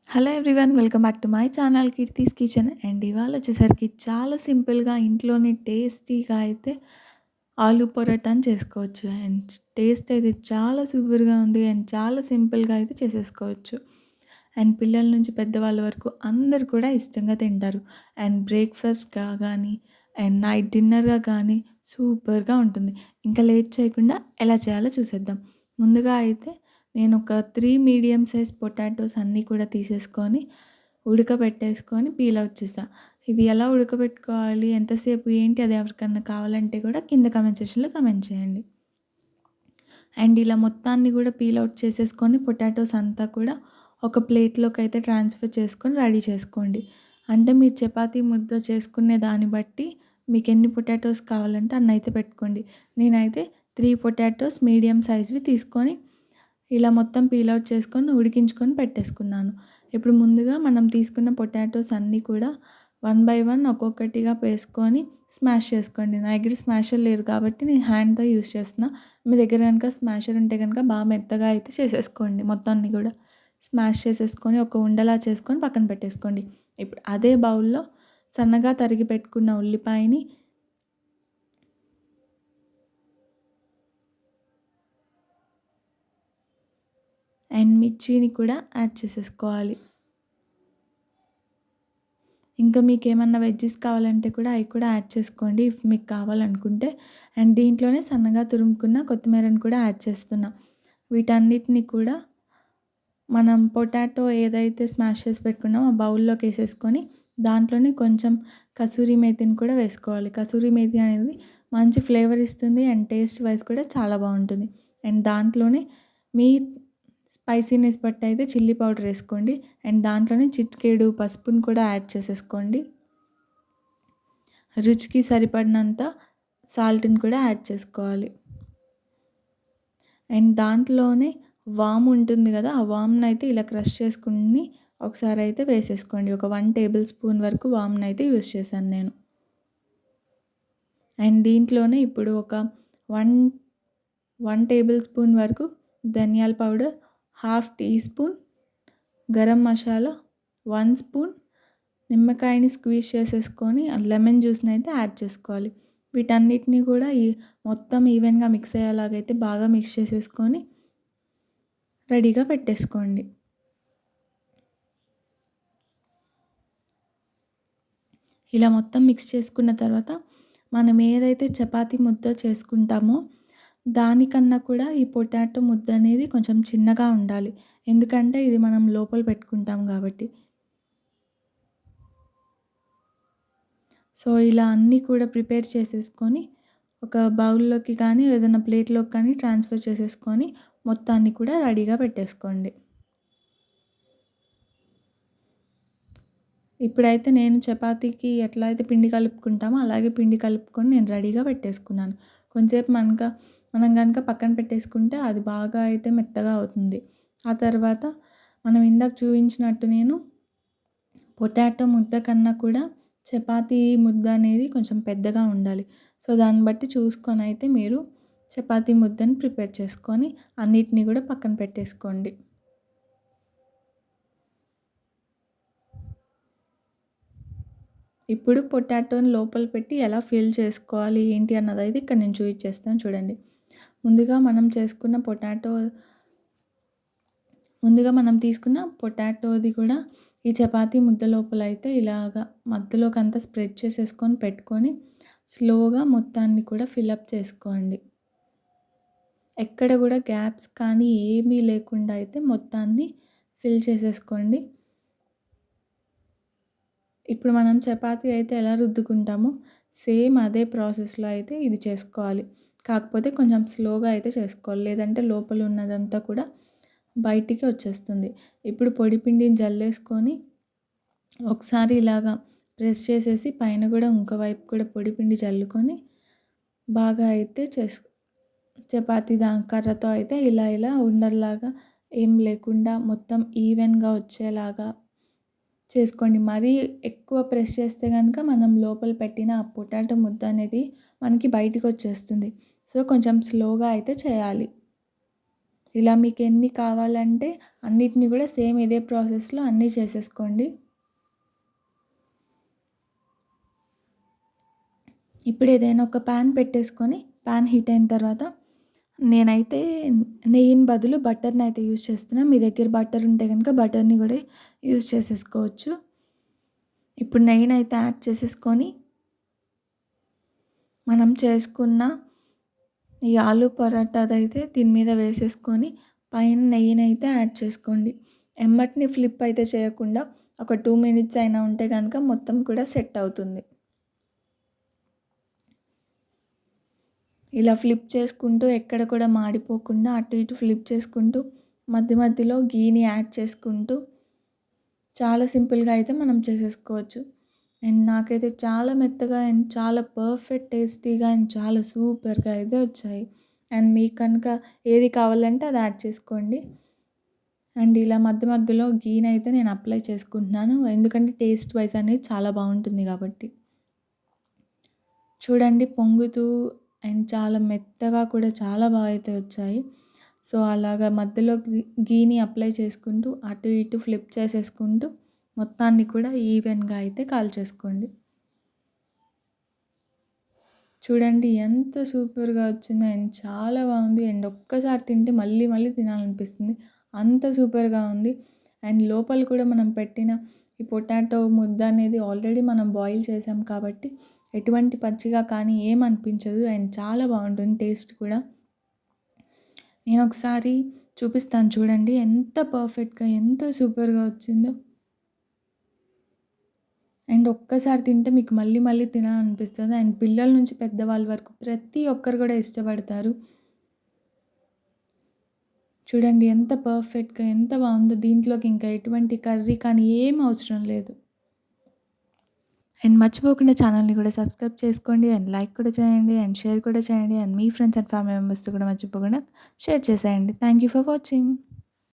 Hello everyone, welcome back to my channel Keerthi's kitchen. And ఇవాళ వచ్చేసరికి చాలా సింపుల్గా ఇంట్లోనే టేస్టీగా అయితే ఆలూ పరోటాని చేసుకోవచ్చు. అండ్ టేస్ట్ అయితే చాలా సూపర్గా ఉంది అండ్ చాలా సింపుల్గా అయితే చేసేసుకోవచ్చు. అండ్ పిల్లల నుంచి పెద్దవాళ్ళ వరకు అందరు కూడా ఇష్టంగా తింటారు. అండ్ బ్రేక్ఫాస్ట్గా కానీ అండ్ నైట్ డిన్నర్గా కానీ సూపర్గా ఉంటుంది. ఇంకా లేట్ చేయకుండా ఎలా చేయాలో చూసేద్దాం. ముందుగా అయితే నేను ఒక 3 మీడియం సైజ్ పొటాటోస్ అన్నీ కూడా తీసేసుకొని ఉడకబెట్టేసుకొని పీల్ అవుట్ చేసా. ఇది ఎలా ఉడకబెట్టుకోవాలి, ఎంతసేపు, ఏంటి అది ఎవరికన్నా కావాలంటే కూడా కింద కామెంట్ సెక్షన్‌లో కామెంట్ చేయండి. అండ్ ఇలా మొత్తాన్ని కూడా పీల్ అవుట్ చేసేసుకొని పొటాటోస్ అంతా కూడా ఒక ప్లేట్లోకి అయితే ట్రాన్స్ఫర్ చేసుకొని రెడీ చేసుకోండి. అంటే మీరు చపాతీ ముద్ద చేసుకునే దాన్ని బట్టి మీకు ఎన్ని పొటాటోస్ కావాలంటే అన్ని అయితే పెట్టుకోండి. నేనైతే 3 పొటాటోస్ మీడియం సైజ్వి తీసుకొని ఇలా మొత్తం పీల్ అవుట్ చేసుకొని ఉడికించుకొని పెట్టేసుకున్నాను. ఇప్పుడు ముందుగా మనం తీసుకున్న పొటాటోస్ అన్నీ కూడా వన్ బై వన్ ఒక్కొక్కటిగా వేసుకొని స్మాష్ చేసుకోండి. నా దగ్గర స్మాషర్ లేదు కాబట్టి నేను హ్యాండ్తో యూస్ చేస్తున్నా. మీ దగ్గర కనుక స్మాషర్ ఉంటే కనుక బాగా మెత్తగా అయితే చేసేసుకోండి. మొత్తాన్ని కూడా స్మాష్ చేసేసుకొని ఒక ఉండలా చేసుకొని పక్కన పెట్టేసుకోండి. ఇప్పుడు అదే బౌల్లో సన్నగా తరిగి పెట్టుకున్న ఉల్లిపాయని అండ్ మిర్చిని కూడా యాడ్ చేసేసుకోవాలి. ఇంకా మీకేమన్నా వెజ్జెస్ కావాలంటే కూడా అవి కూడా యాడ్ చేసుకోండి ఇఫ్ మీకు కావాలనుకుంటే. అండ్ దీంట్లోనే సన్నగా తురుముకున్న కొత్తిమీరని కూడా యాడ్ చేస్తున్నా. వీటన్నిటిని కూడా మనం పొటాటో ఏదైతే స్మాష్ చేసి పెట్టుకున్నామో ఆ బౌల్లోకి వేసేసుకొని దాంట్లోనే కొంచెం కసూరి మేతిని కూడా వేసుకోవాలి. కసూరి మేతి అనేది మంచి ఫ్లేవర్ ఇస్తుంది అండ్ టేస్ట్ వైజ్ కూడా చాలా బాగుంటుంది. అండ్ దాంట్లోనే మీ స్పైసీనెస్ బట్టి అయితే చిల్లీ పౌడర్ వేసుకోండి. అండ్ దాంట్లోనే చిటికెడు పసుపుని కూడా యాడ్ చేసేసుకోండి. రుచికి సరిపడినంత సాల్ట్ని కూడా యాడ్ చేసుకోవాలి. అండ్ దాంట్లోనే వాము ఉంటుంది కదా, ఆ వామ్ని అయితే ఇలా క్రష్ చేసుకుని ఒకసారి అయితే వేసేసుకోండి. ఒక 1 టేబుల్ స్పూన్ వరకు వామ్ని అయితే యూస్ చేశాను నేను. అండ్ దీంట్లోనే ఇప్పుడు ఒక 1 టేబుల్ స్పూన్ వరకు ధనియాల powder, 1/2 teaspoon garam masala, 1 spoon నిమ్మకాయని స్క్వీజ్ చేసేసుకొని లెమన్ జ్యూస్ని అయితే యాడ్ చేసుకోవాలి. వీటన్నిటిని కూడా మొత్తం ఈవెన్గా మిక్స్ అయ్యేలాగైతే బాగా మిక్స్ చేసేసుకొని రెడీగా పెట్టేసుకోండి. ఇలా మొత్తం మిక్స్ చేసుకున్న తర్వాత మనం ఏదైతే చపాతీ ముద్ద చేసుకుంటామో దానికన్నా కూడా ఈ పొటాటో ముద్ద అనేది కొంచెం చిన్నగా ఉండాలి. ఎందుకంటే ఇది మనం లోపల పెట్టుకుంటాం కాబట్టి. సో ఇలా అన్నీ కూడా ప్రిపేర్ చేసేసుకొని ఒక బౌల్లోకి కానీ ఏదైనా ప్లేట్లోకి కానీ ట్రాన్స్ఫర్ చేసేసుకొని మొత్తాన్ని కూడా రెడీగా పెట్టేసుకోండి. ఇప్పుడైతే నేను చపాతీకి ఎట్లా అయితే పిండి కలుపుకుంటామో అలాగే పిండి కలుపుకొని నేను రెడీగా పెట్టేసుకున్నాను. కొంచెంసేపు మనం కనుక పక్కన పెట్టేసుకుంటే అది బాగా అయితే మెత్తగా అవుతుంది. ఆ తర్వాత మనం ఇందాక చూపించినట్టు నేను పొటాటో ముద్ద కన్నా కూడా చపాతీ ముద్ద అనేది కొంచెం పెద్దగా ఉండాలి. సో దాన్ని బట్టి చూసుకొని అయితే మీరు చపాతీ ముద్దని ప్రిపేర్ చేసుకొని అన్నిటిని కూడా పక్కన పెట్టేసుకోండి. ఇప్పుడు పొటాటోని లోపల పెట్టి ఎలా ఫిల్ చేసుకోవాలి ఏంటి అన్నది అయితే ఇక్కడ నేను చూపించేస్తాను చూడండి. ముందుగా మనం తీసుకున్న పొటాటోది కూడా ఈ చపాతీ ముద్ద లోపల అయితే ఇలాగా మధ్యలోకి అంతా స్ప్రెడ్ చేసేసుకొని పెట్టుకొని స్లోగా మొత్తాన్ని కూడా ఫిలప్ చేసుకోండి. ఎక్కడ కూడా గ్యాప్స్ కానీ ఏమీ లేకుండా అయితే మొత్తాన్ని ఫిల్ చేసేసుకోండి. ఇప్పుడు మనం చపాతీ అయితే ఎలా రుద్దుకుంటామో సేమ్ అదే ప్రాసెస్లో అయితే ఇది చేసుకోవాలి. కాకపోతే కొంచెం స్లోగా అయితే చేసుకోవాలి, లేదంటే లోపల ఉన్నదంతా కూడా బయటికి వచ్చేస్తుంది. ఇప్పుడు పొడి పిండిని జల్లేసుకొని ఒకసారి ఇలాగా ప్రెస్ చేసేసి పైన కూడా ఇంకో వైపు కూడా పొడి పిండి చల్లుకొని బాగా అయితే చపాతీ కర్రతో అయితే ఇలా ఉండల్లాగా ఏం లేకుండా మొత్తం ఈవెన్గా వచ్చేలాగా చేసుకోండి. మరీ ఎక్కువ ప్రెస్ చేస్తే కనుక మనం లోపల పెట్టిన ఆ పొటాటో ముద్ద అనేది మనకి బయటికి వచ్చేస్తుంది. సో కొంచెం స్లోగా అయితే చేయాలి. ఇలా మీకు ఎన్ని కావాలంటే అన్నిటిని కూడా సేమ్ ఇదే ప్రాసెస్లో అన్నీ చేసేసుకోండి. ఇప్పుడు ఏదైనా ఒక ప్యాన్ పెట్టేసుకొని ప్యాన్ హీట్ అయిన తర్వాత నేనైతే నెయ్యిని బదులు బటర్‌ని అయితే యూజ్ చేస్తున్నా. మీ దగ్గర బటర్ ఉంటే గనుక బటర్‌ని కూడా యూజ్ చేసేసుకోవచ్చు. ఇప్పుడు నెయ్యినైతే యాడ్ చేసేసుకొని మనం చేసుకున్న ఈ ఆలు పరాటాదైతే దీని మీద వేసేసుకొని పైన నెయ్యినైతే యాడ్ చేసుకోండి. ఎమ్మటనే ఫ్లిప్ అయితే చేయకుండా ఒక 2 మినిట్స్ అయినా ఉంటే గనుక మొత్తం కూడా సెట్ అవుతుంది. ఇలా ఫ్లిప్ చేసుకుంటూ ఎక్కడ కూడా మాడిపోకుండా అటు ఇటు ఫ్లిప్ చేసుకుంటూ మధ్య మధ్యలో గీని యాడ్ చేసుకుంటూ చాలా సింపుల్‌గా అయితే మనం చేసేసుకోవచ్చు. అండ్ నాకైతే చాలా మెత్తగా అండ్ చాలా పర్ఫెక్ట్ టేస్టీగా అండ్ చాలా సూపర్‌గా అయితే వచ్చాయి. అండ్ మీకు కనుక ఏది కావాలంటే అది యాడ్ చేసుకోండి. అండ్ ఇలా మధ్య మధ్యలో గీనైతే నేను అప్లై చేసుకుంటున్నాను. ఎందుకంటే టేస్ట్ వైస్ అనేది చాలా బాగుంటుంది కాబట్టి. చూడండి పొంగుతూ అండ్ చాలా మెత్తగా కూడా చాలా బాగా అయితే వచ్చాయి. సో, అలాగా మధ్యలో గీని అప్లై చేసుకుంటూ అటు ఇటు ఫ్లిప్ చేసేసుకుంటూ మొత్తాన్ని కూడా ఈవెన్‌గా అయితే కాల్చేసుకోండి. చూడండి ఎంత సూపర్‌గా వచ్చిందో అండ్ చాలా బాగుంది. అండ్ ఒక్కసారి తింటే మళ్ళీ మళ్ళీ తినాలనిపిస్తుంది. అంత సూపర్‌గా ఉంది. అండ్ లోపల కూడా మనం పెట్టిన ఈ పొటాటో ముద్ద అనేది ఆల్రెడీ మనం బాయిల్ చేసాం కాబట్టి ఎటువంటి పచ్చిగా కానీ ఏమనిపించదు. అండ్ చాలా బాగుంటుంది టేస్ట్ కూడా. నేను ఒకసారి చూపిస్తాను చూడండి ఎంత పర్ఫెక్ట్‌గా ఎంత సూపర్‌గా వచ్చిందో. అండ్ ఒక్కసారి తింటే మీకు మళ్ళీ మళ్ళీ తినాలనిపిస్తది. అండ్ పిల్లల నుంచి పెద్దవాళ్ళ వరకు ప్రతి ఒక్కరు కూడా ఇష్టపడతారు. చూడండి ఎంత పర్ఫెక్ట్‌గా ఎంత బాగుందో. దీంట్లోకి ఇంకా ఎటువంటి కర్రీ కానీ ఏం అవసరం లేదు. అండ్ మర్చిపోకుండా ఛానల్‌ని కూడా సబ్స్క్రైబ్ చేసుకోండి. అండ్ లైక్ కూడా చేయండి. అండ్ షేర్ కూడా చేయండి. And me friends and family మెంబర్స్‌తో కూడా మర్చిపోకుండా షేర్ చేసేయండి. Thank you for watching.